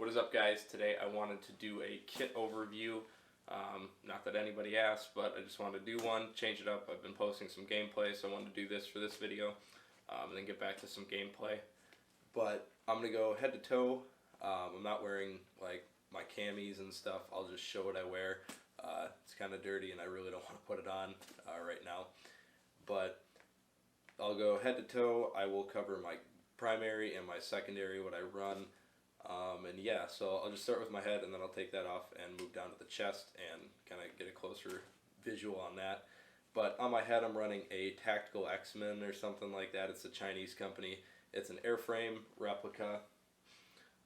What is up, guys? Today I wanted to do a kit overview. Not that anybody asked, but I just wanted to do one, change it up. I've been posting some gameplay, so I wanted to do this for this video, and then get back to some gameplay. But I'm going to go head to toe. I'm not wearing like my camis and stuff. I'll just show what I wear. It's kind of dirty and I really don't want to put it on right now. But I'll go head to toe. I will cover my primary and my secondary, what I run. And yeah, so I'll just start with my head and then I'll take that off and move down to the chest and kind of get a closer visual on that. But on my head I'm running a Tactical X-Men or something like that. It's a Chinese company. It's an Airframe replica.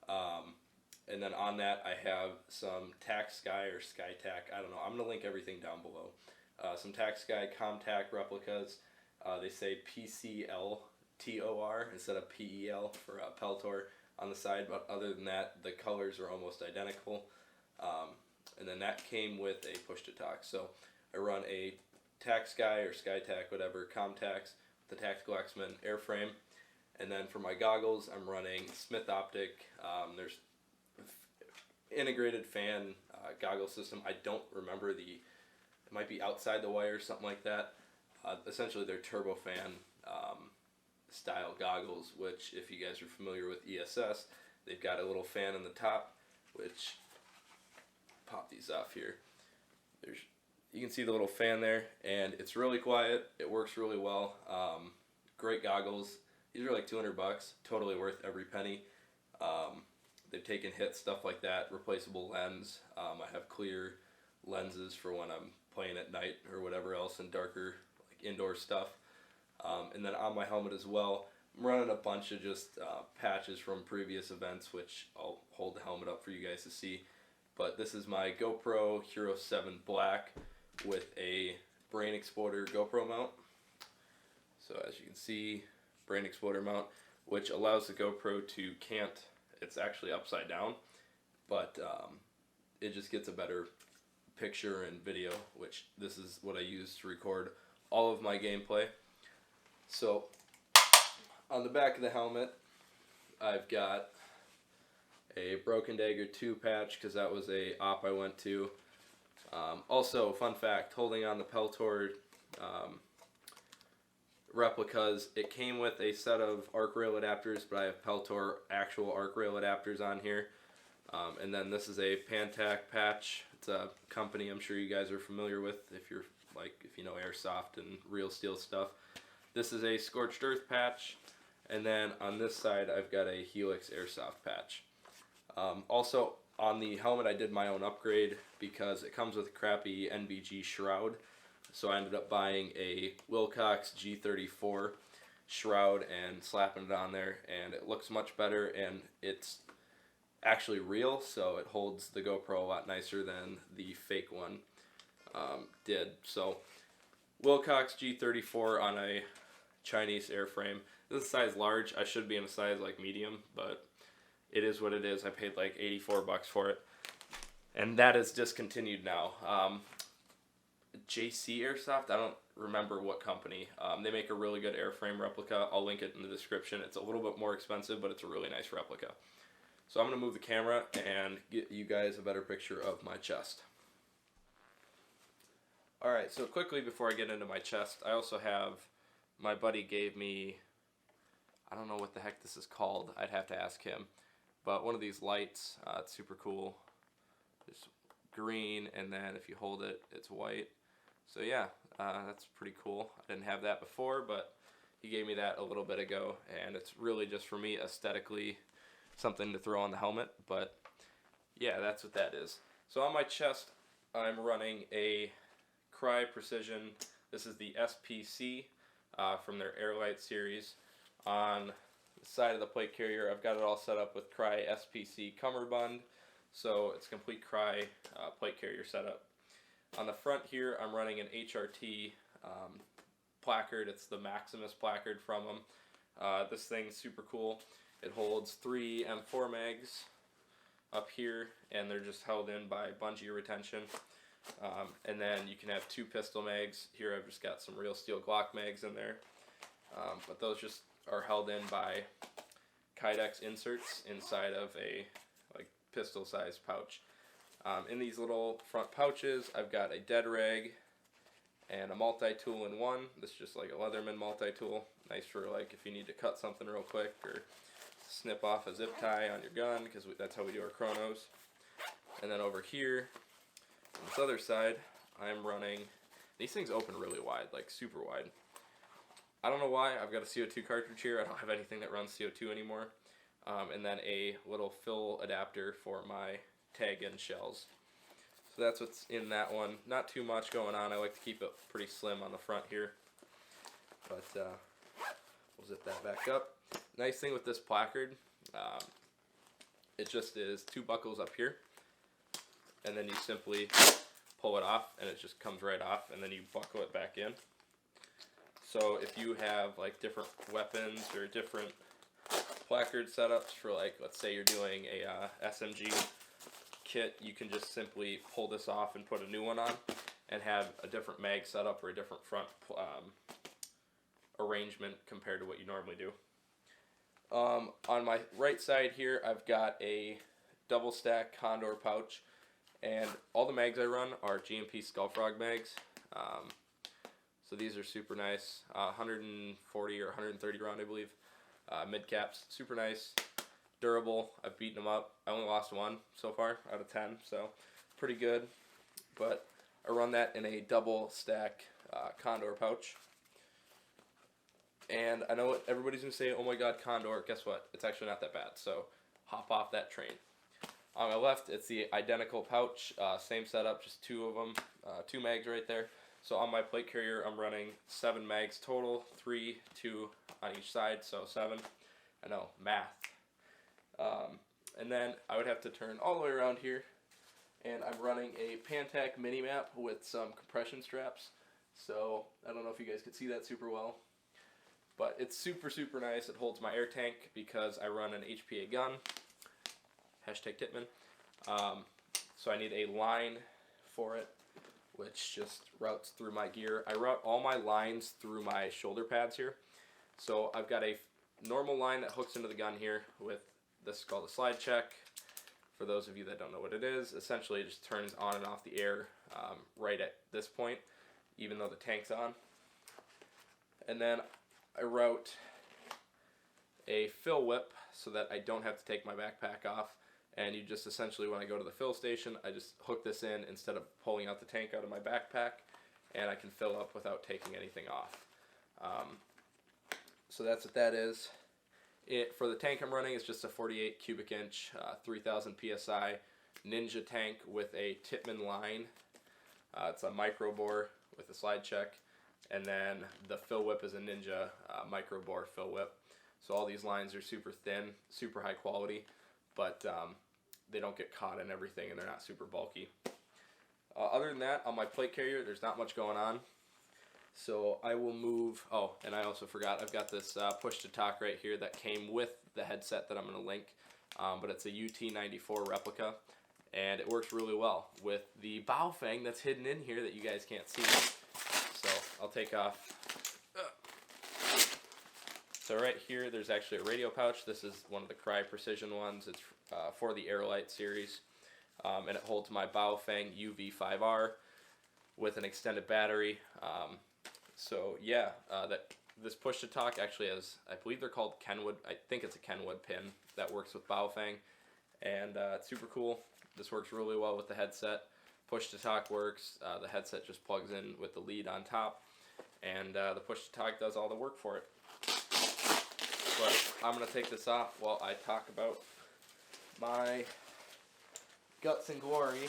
And then on that I have some Tac Sky or SkyTac, I don't know. I'm going to link everything down below. Some Tac Sky Comtac replicas. They say PCLTOR instead of PEL for Peltor on the side, but other than that, the colors are almost identical. And then that came with a push-to-talk. So I run a Tac Sky or SkyTac, whatever, Comtacs, the Tactical X-Men Airframe. And then for my goggles, I'm running Smith Optic. There's integrated fan goggle system. I don't remember it might be outside the wire or something like that. Essentially, they're turbofan style goggles, which if you guys are familiar with ESS, they've got a little fan in the top, which, pop these off here. You can see the little fan there, and it's really quiet. It works really well. Great goggles. These are like $200, totally worth every penny. They've taken hits, stuff like that, replaceable lens. I have clear lenses for when I'm playing at night or whatever else in darker like indoor stuff. And then on my helmet as well, I'm running a bunch of just patches from previous events, which I'll hold the helmet up for you guys to see. But this is my GoPro Hero 7 Black with a brain exploder GoPro mount. So as you can see, brain exploder mount, which allows the GoPro to cant. It's actually upside down, but it just gets a better picture and video, which this is what I use to record all of my gameplay. So on the back of the helmet, I've got a Broken Dagger 2 patch because that was a op I went to. Also, fun fact, holding on the Peltor replicas, it came with a set of arc rail adapters, but I have Peltor actual arc rail adapters on here. And then this is a Pantac patch. It's a company I'm sure you guys are familiar with if you know Airsoft and real steel stuff. This is a Scorched Earth patch, and then on this side I've got a Helix Airsoft patch. Also on the helmet I did my own upgrade because it comes with a crappy NVG Shroud. So I ended up buying a Wilcox G34 shroud and slapping it on there, and it looks much better, and it's actually real, so it holds the GoPro a lot nicer than the fake one did. So Wilcox G34 on a Chinese Airframe. This is size large. I should be in a size like medium, but it is what it is. I paid like $84 for it, and that is discontinued now. JC Airsoft, I don't remember what company. They make a really good Airframe replica. I'll link it in the description. It's a little bit more expensive, but it's a really nice replica. So I'm going to move the camera and get you guys a better picture of my chest. Alright, so quickly before I get into my chest, I also have, my buddy gave me, I don't know what the heck this is called, I'd have to ask him, but one of these lights. It's super cool. It's green, and then if you hold it, it's white. So yeah, that's pretty cool. I didn't have that before, but he gave me that a little bit ago, and it's really just for me aesthetically something to throw on the helmet. But yeah, that's what that is. So on my chest, I'm running a Crye Precision. This is the SPC from their Airlite series. On the side of the plate carrier, I've got it all set up with Crye SPC Cummerbund. So it's complete Crye plate carrier setup. On the front here, I'm running an HRT placard. It's the Maximus Placard from them. This thing's super cool. It holds 3 M4 mags up here, and they're just held in by bungee retention. And then you can have 2 pistol mags. Here I've just got some real steel Glock mags in there. But those just are held in by Kydex inserts inside of a pistol size pouch. In these little front pouches, I've got a dead rag and a multi-tool in one. This is just like a Leatherman multi-tool. Nice for like if you need to cut something real quick or snip off a zip tie on your gun, because that's how we do our chronos. And then over here, on this other side, I'm running, these things open really wide, like super wide. I don't know why, I've got a CO2 cartridge here. I don't have anything that runs CO2 anymore. And then a little fill adapter for my tag end shells. So that's what's in that one. Not too much going on. I like to keep it pretty slim on the front here. But we'll zip that back up. Nice thing with this placard, it just is 2 buckles up here, and then you simply pull it off and it just comes right off, and then you buckle it back in. So if you have like different weapons or different placard setups for, like, let's say you're doing a SMG kit, you can just simply pull this off and put a new one on and have a different mag setup or a different front arrangement compared to what you normally do. On my right side here, I've got a double stack Condor pouch, and all the mags I run are GMP Skullfrog mags. So these are super nice, 140 or 130 round, I believe. Mid caps, super nice, durable. I've beaten them up. I only lost 1 so far out of 10, so pretty good. But I run that in a double stack Condor pouch. And I know what everybody's going to say, oh my god, Condor. Guess what? It's actually not that bad, so hop off that train. On my left, it's the identical pouch, same setup, just 2 of them, 2 mags right there. So on my plate carrier, I'm running 7 mags total, 3, 2 on each side, so 7. I know, math. And then I would have to turn all the way around here, and I'm running a Pantac Minimap with some compression straps. So I don't know if you guys could see that super well, but it's super, super nice. It holds my air tank because I run an HPA gun, hashtag Tippmann. So I need a line for it, which just routes through my gear. I route all my lines through my shoulder pads here. So I've got a normal line that hooks into the gun here with, this is called a slide check. For those of you that don't know what it is, essentially it just turns on and off the air right at this point, even though the tank's on. And then I route a fill whip so that I don't have to take my backpack off. And you just essentially, when I go to the fill station, I just hook this in instead of pulling out the tank out of my backpack, and I can fill up without taking anything off. So that's what that is. For the tank I'm running, it's just a 48 cubic inch, 3000 PSI Ninja tank with a Tippmann line. It's a micro bore with a slide check, and then the fill whip is a Ninja micro bore fill whip. So all these lines are super thin, super high quality, but they don't get caught in everything, and they're not super bulky. Other than that, on my plate carrier, there's not much going on. So I will move, oh, and I also forgot, I've got this push-to-talk right here that came with the headset that I'm going to link, but it's a UT94 replica, and it works really well with the bow fang that's hidden in here that you guys can't see. So I'll take off. So right here, there's actually a radio pouch. This is one of the Crye Precision ones. It's for the Airlite series, and it holds my Baofeng UV5R with an extended battery. So yeah, this push-to-talk actually has, I believe they're called Kenwood. I think it's a Kenwood pin that works with Baofeng, and it's super cool. This works really well with the headset. Push-to-talk works. The headset just plugs in with the lead on top, and the push-to-talk does all the work for it. But I'm going to take this off while I talk about my guts and glory,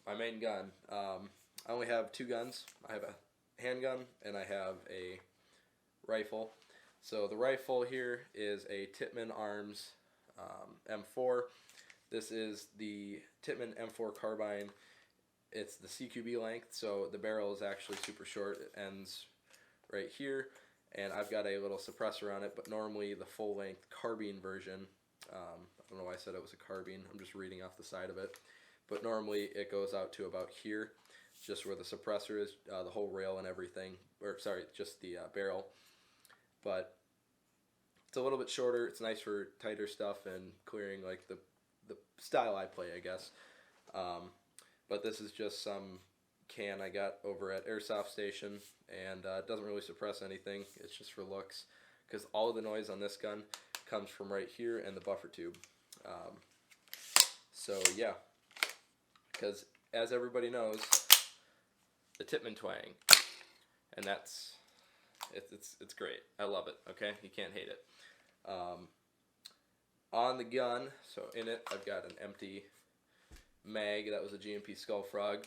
my main gun. I only have 2 guns. I have a handgun and I have a rifle. So the rifle here is a Tippmann Arms M4. This is the Tippmann M4 Carbine. It's the CQB length, so the barrel is actually super short. It ends right here. And I've got a little suppressor on it, but normally the full-length carbine version, I don't know why I said it was a carbine, I'm just reading off the side of it, but normally it goes out to about here, just where the suppressor is, the whole rail and everything, or sorry, just the barrel, but it's a little bit shorter. It's nice for tighter stuff and clearing like the style I play, I guess. But this is just some can I got over at Airsoft Station, and it doesn't really suppress anything. It's just for looks, because all of the noise on this gun comes from right here and the buffer tube. So yeah, because as everybody knows, the Tippmann twang, and it's great. I love it. Okay, you can't hate it. On the gun, so in it, I've got an empty mag. That was a GMP Skull Frog.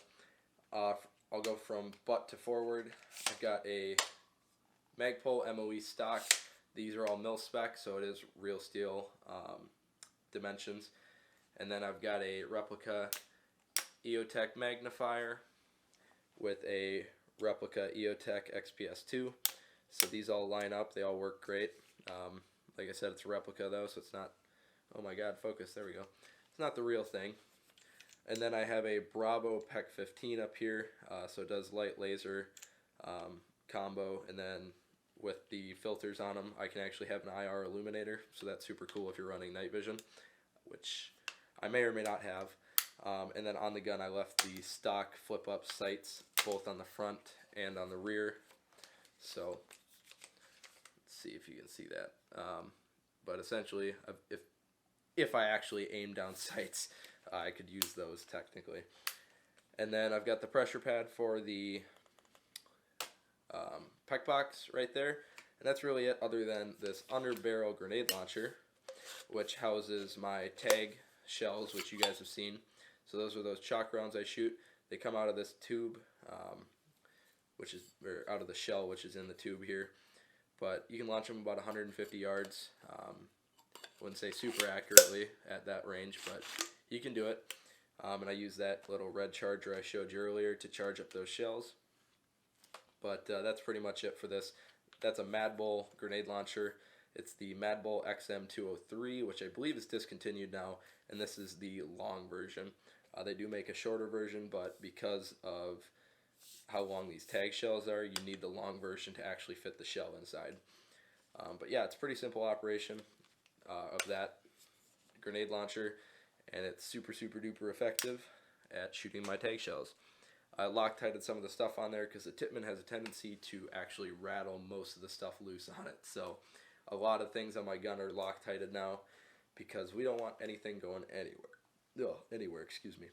I'll go from butt to forward. I've got a Magpul MOE stock. These are all mil spec, so it is real steel dimensions. And then I've got a replica EOTech magnifier with a replica EOTech XPS2. So these all line up. They all work great. Like I said, it's a replica though, so it's not, oh my god, focus, there we go. It's not the real thing. And then I have a Bravo PEC 15 up here, so it does light laser combo, and then with the filters on them, I can actually have an IR illuminator, so that's super cool if you're running night vision, which I may or may not have. And then on the gun, I left the stock flip-up sights, both on the front and on the rear. So let's see if you can see that. But essentially, if I actually aim down sights, I could use those technically. And then I've got the pressure pad for the PEC box right there, and that's really it, other than this underbarrel grenade launcher, which houses my tag shells, which you guys have seen. So those are those chalk rounds I shoot. They come out of this tube, or out of the shell, which is in the tube here. But you can launch them about 150 yards. Wouldn't say super accurately at that range, but you can do it. And I use that little red charger I showed you earlier to charge up those shells. But that's pretty much it for this. That's a Mad Bull grenade launcher. It's the Mad Bull XM203, which I believe is discontinued now, and this is the long version. They do make a shorter version, but because of how long these tag shells are, you need the long version to actually fit the shell inside. But yeah, it's a pretty simple operation of that grenade launcher, and it's super duper effective at shooting my tag shells. I Loctited some of the stuff on there because the Tippmann has a tendency to actually rattle most of the stuff loose on it. So a lot of things on my gun are Loctited now because we don't want anything going anywhere. Excuse me.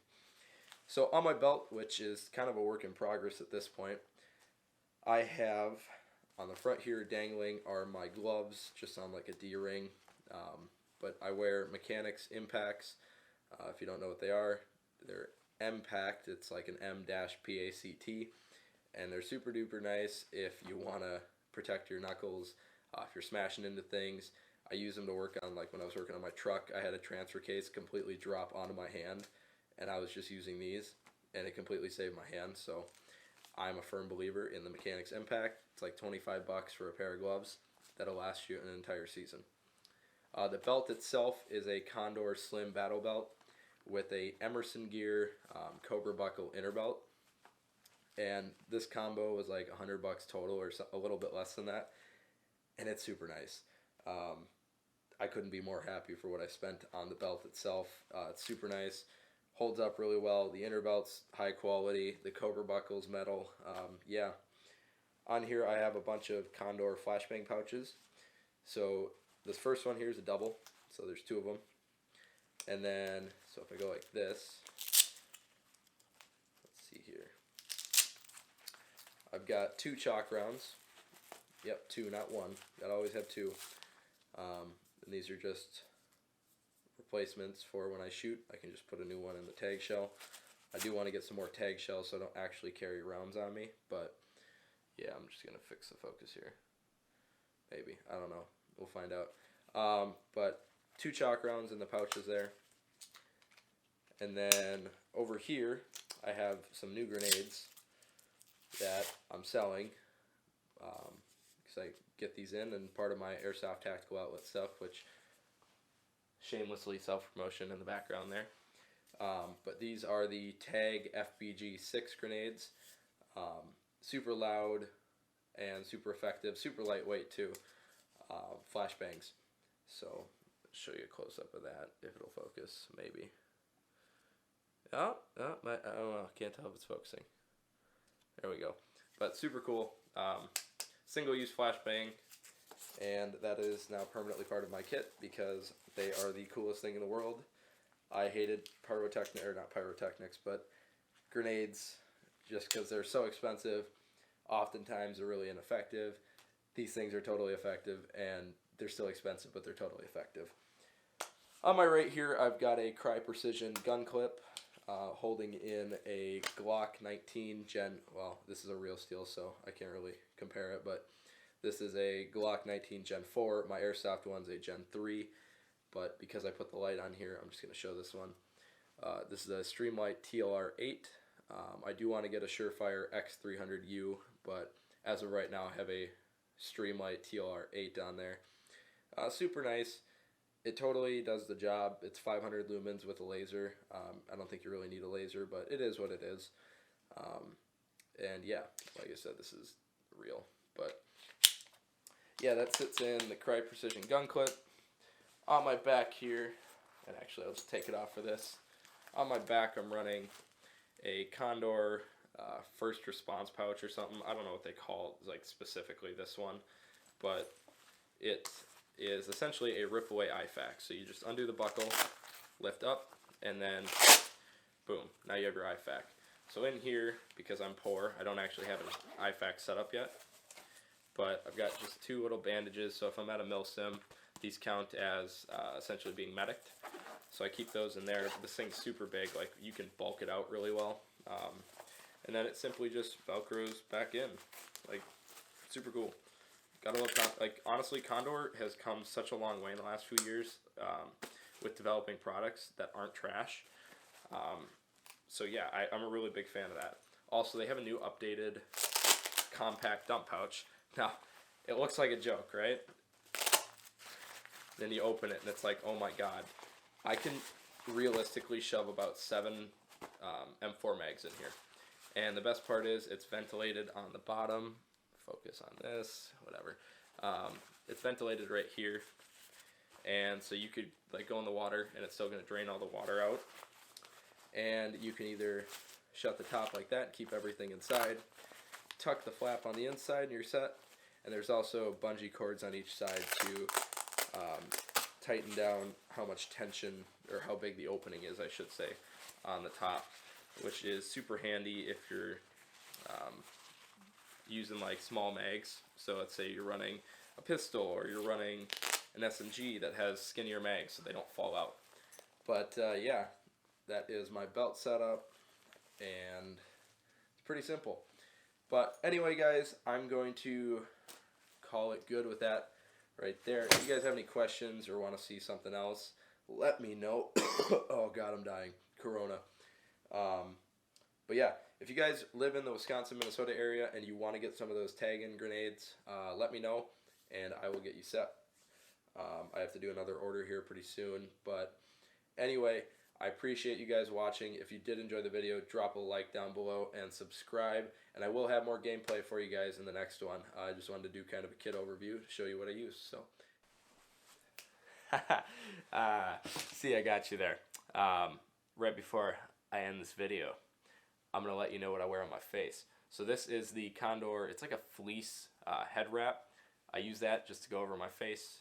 So on my belt, which is kind of a work in progress at this point, I have on the front here dangling are my gloves, just on like a D-ring. But I wear Mechanics Impacts. If you don't know what they are, they're M-Pact. It's like an M-PACT, and they're super duper nice if you want to protect your knuckles, if you're smashing into things. I use them to work on, like when I was working on my truck, I had a transfer case completely drop onto my hand, and I was just using these, and it completely saved my hand. So I'm a firm believer in the Mechanics Impact. It's like $25 for a pair of gloves that'll last you an entire season. The belt itself is a Condor Slim Battle Belt with a EmersonGear Cobra buckle inner belt, and this combo was like $100 total, or a little bit less than that, and it's super nice. I couldn't be more happy for what I spent on the belt itself. It's super nice, holds up really well. The inner belt's high quality. The Cobra buckle's metal. Yeah. On here I have a bunch of Condor Flashbang pouches. So this first one here is a double, so there's two of them. And then, so if I go like this, let's see here. I've got two chalk rounds. Yep, two, not one. Gotta always have two. And these are just replacements for when I shoot. I can just put a new one in the tag shell. I do want to get some more tag shells so I don't actually carry rounds on me, but yeah, I'm just gonna fix the focus here. Maybe, I don't know. We'll find out. But two chalk rounds in the pouches there. And then over here, I have some new grenades that I'm selling. Because I get these in and part of my Airsoft Tactical Outlet stuff, which shamelessly self-promotion in the background there. But these are the Tag FBG-6 grenades. Super loud and super effective, super lightweight too. Flashbangs. So show you a close-up of that, if it'll focus, maybe. Oh, I don't know, can't tell if it's focusing. There we go. But super cool. Single-use flashbang, and that is now permanently part of my kit because they are the coolest thing in the world. I hated pyrotechnics, or not pyrotechnics, but grenades, just because they're so expensive. Oftentimes they're really ineffective. These things are totally effective, and they're still expensive, but they're totally effective. On my right here, I've got a Crye Precision gun clip holding in a Glock 19 Gen, well, this is a real steel, so I can't really compare it, but this is a Glock 19 Gen 4. My Airsoft one's a Gen 3, but because I put the light on here, I'm just going to show this one. This is a Streamlight Tlr-2. I do want to get a Surefire X300U, but as of right now, I have a Streamlight Tlr-2 on there. Super nice. It totally does the job. It's 500 lumens with a laser. I don't think you really need a laser, but it is what it is. And yeah, like I said, this is real. But yeah, that sits in the Crye Precision gun clip. On my back here, and actually I'll just take it off for this. On my back, I'm running a Condor first response pouch or something. I don't know what they call it, like specifically this one, but it is essentially a rip away IFAK. So you just undo the buckle, lift up, and then boom, now you have your IFAK. So in here, because I'm poor, I don't actually have an IFAK set up yet, but I've got just two little bandages. So if I'm at a mil sim, these count as essentially being medicked. So I keep those in there. This thing's super big, like you can bulk it out really well. And then it simply just Velcros back in, like super cool. Gotta love, like honestly, Condor has come such a long way in the last few years with developing products that aren't trash. So yeah, I'm a really big fan of that. Also, they have a new updated compact dump pouch. Now, it looks like a joke, right? Then you open it and it's like, oh my god. I can realistically shove about 7 M4 mags in here. And the best part is it's ventilated on the bottom. Focus on this, whatever. It's ventilated right here. And so you could like go in the water and it's still going to drain all the water out. And you can either shut the top like that and keep everything inside. Tuck the flap on the inside and you're set. And there's also bungee cords on each side to tighten down how much tension, or how big the opening is, I should say, on the top, which is super handy if you're using like small mags. So let's say you're running a pistol or you're running an SMG that has skinnier mags so they don't fall out. But yeah, that is my belt setup, and it's pretty simple. But anyway, guys, I'm going to call it good with that right there. If you guys have any questions or want to see something else, let me know. Oh god, I'm dying. Corona. But yeah, if you guys live in the Wisconsin, Minnesota area and you want to get some of those tag-in grenades, let me know and I will get you set. I have to do another order here pretty soon. But anyway, I appreciate you guys watching. If you did enjoy the video, drop a like down below and subscribe. And I will have more gameplay for you guys in the next one. I just wanted to do kind of a kit overview to show you what I use. So, see, I got you there. Right before I end this video, I'm going to let you know what I wear on my face. So this is the Condor. It's like a fleece head wrap. I use that just to go over my face.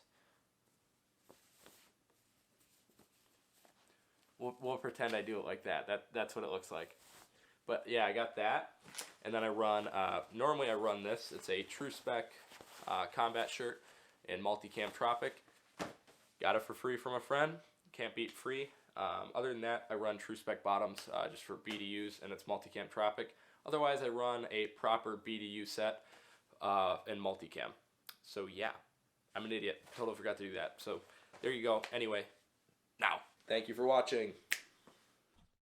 We'll pretend I do it like that. That's what it looks like. But yeah, I got that. And then I run, normally I run this. It's a True Spec combat shirt in Multicam Tropic. Got it for free from a friend. Can't beat free. Other than that, I run True Spec bottoms just for BDUs, and it's Multicam Tropic. Otherwise, I run a proper BDU set in Multicam. So yeah, I'm an idiot. Totally forgot to do that. So there you go. Anyway, now, thank you for watching.